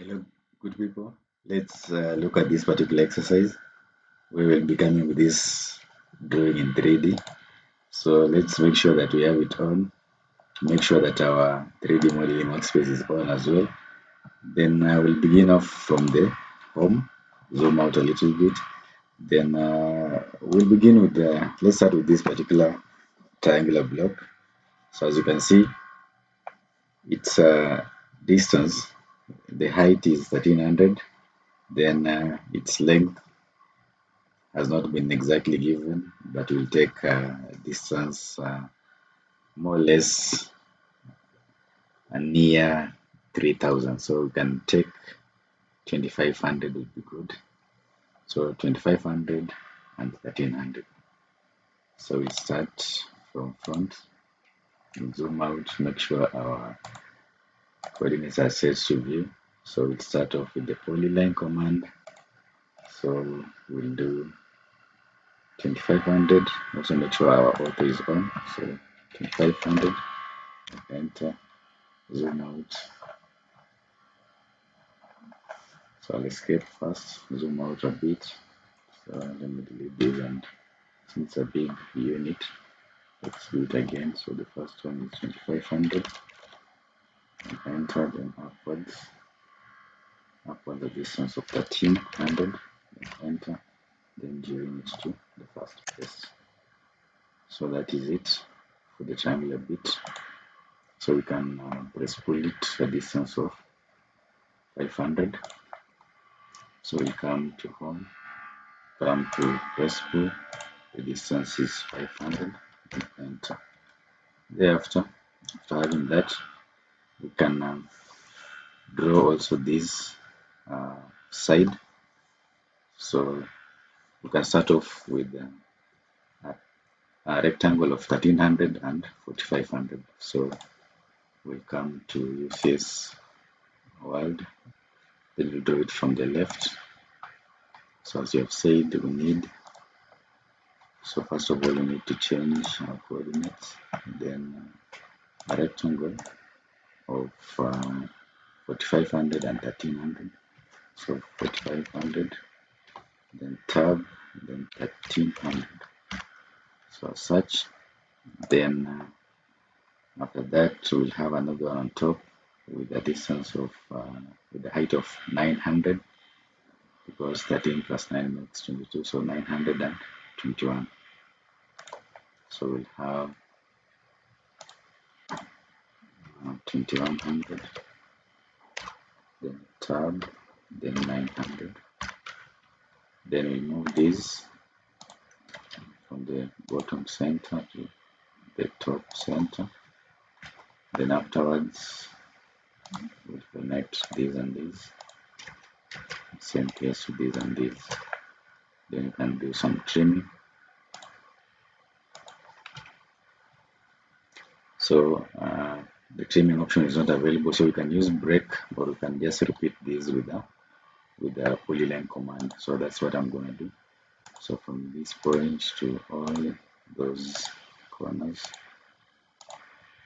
Hello, good people. Let's look at this particular exercise. We will be coming with this drawing in 3D. So let's make sure that we have it on. Make sure that our 3D modeling workspace is on as well. Then I will begin off from the home, zoom out a little bit. Then we'll begin with let's start with this particular triangular block. So as you can see, its distance, the height is 1300. Then its length has not been exactly given, but we'll take a distance more or less near 3000. So we can take 2500 would be good. So 2500 and 1300. So we start from front and zoom out, make sure our coordinates are set to view. So we'll start off with the polyline command. So we'll do 2500. Also make sure our auto is on. So 2500. Enter, zoom out. So I'll escape first, zoom out a bit. So let me delete this, and since it's a big unit, let's do it again. So the first one is 2500. And enter, then upwards. Upwards a distance of 1300. Enter, then join it to the first place. So that is it for the triangular bit. So we can press pull it a distance of 500. So we come to home, come to press pull, the distance is 500, and enter. Thereafter, after having that, we can draw also this side. So we can start off with a rectangle of 1300 and 4500. So we'll come to face world, then we'll draw it from the left. So as you have said, we need, so first of all we need to change our coordinates, then a rectangle of 4500 and 1300. So 4500, then tab, then 1300. So as such, then after that we'll have another one on top with a distance of with the height of 900, because 13 plus 9 makes 22, so 921. So we'll have 2100, then tab, then 900. Then we move this from the bottom center to the top center. Then afterwards we'll connect these and these, same case with these and these. Then you can do some trimming. So the trimming option is not available, so we can use break, or we can just repeat this with the polyline command. So that's what I'm going to do. So from this point to all those corners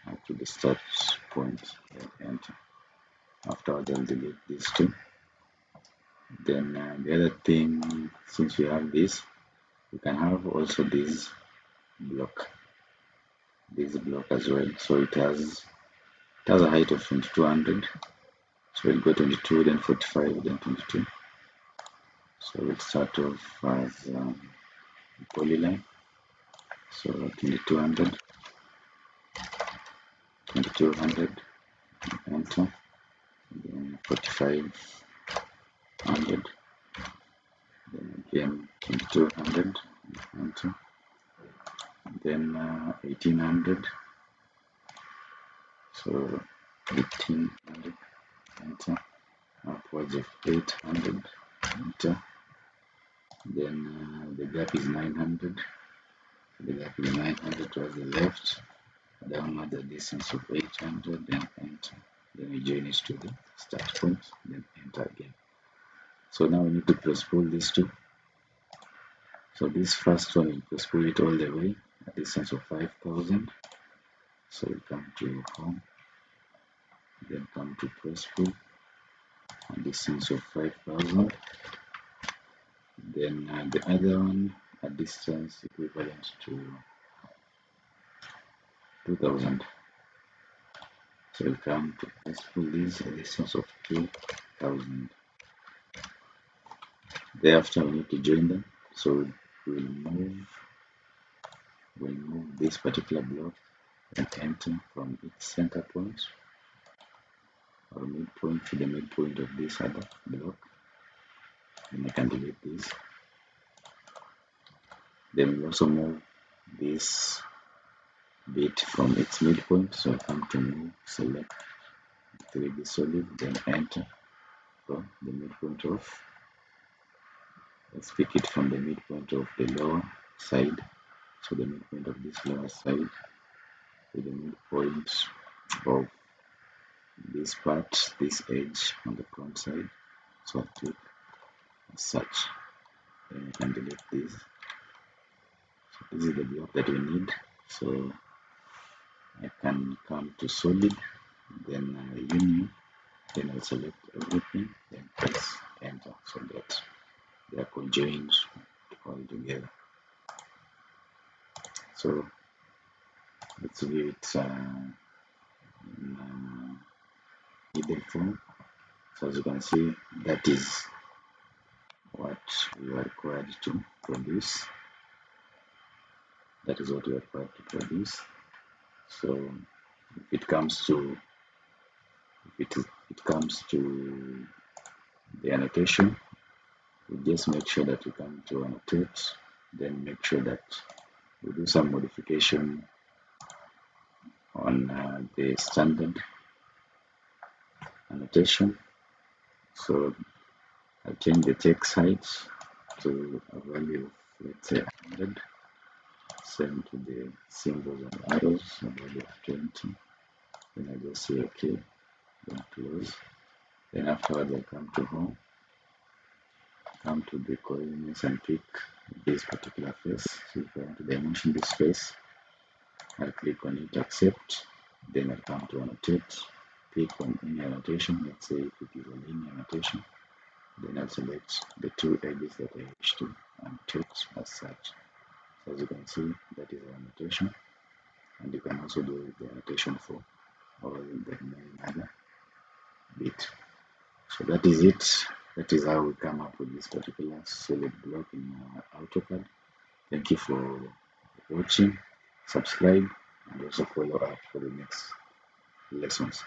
up to the start point, then enter. Afterwards I'll delete these two. Then the other thing, since we have this, we can have also this block as well. So it has a height of 2200. So we'll go 22, then 45, then 22. So we'll start off as polyline. So 2200, 2200, enter. Then 4500, then again 2200, enter. Then 1800, so 1800, enter. Upwards of 800, enter. Then the gap is 900. The gap is 900 towards the left. Downward the distance of 800, then enter. Then we join it to the start point, then enter again. So now we need to press pull these two. So this first one, we press pull it all the way, a distance of 5000. So we come to home, then come to press pull, a distance of 5,000. Then the other one, a distance equivalent to 2,000. So we'll come to let's pull this a distance of 2,000. Thereafter we need to join them. So we'll move this particular block and enter from its center point or midpoint to the midpoint of this other block. Then I can delete this. Then we'll also move this bit from its midpoint. So I come to move, select 3D solid, then enter from the midpoint of, let's pick it from the midpoint of the lower side. So the midpoint of this lower side to the midpoint of this part, this edge on the front side. So I click as such. Then I can delete this. So this is the block that we need. So I can come to solid, then union, then I'll select everything, then press enter so that they are conjoined all together. So let's view it in middle form. So as you can see, that is what we are required to produce. That is what we are required to produce. So if it comes to the annotation, we just make sure that we come to annotate, then make sure that we do some modification on the standard annotation. So I'll change the text height to a value of, let's say, 100. Same to the symbols and arrows, a value of 20. Then I just say OK, then close. Then afterwards I come to home, come to the coordinates and pick this particular face. So if I want to dimension this face, I'll click on it, accept. Then I'll come to annotate, click on any annotation. Let's say if it is a linear annotation. Then I'll select the two edges that I wish to annotate as such. So as you can see, that is our annotation. And you can also do the annotation for all the remaining other bit. So that is it. That is how we come up with this particular solid block in AutoCAD. Thank you for watching. Subscribe and also follow up for the next lessons.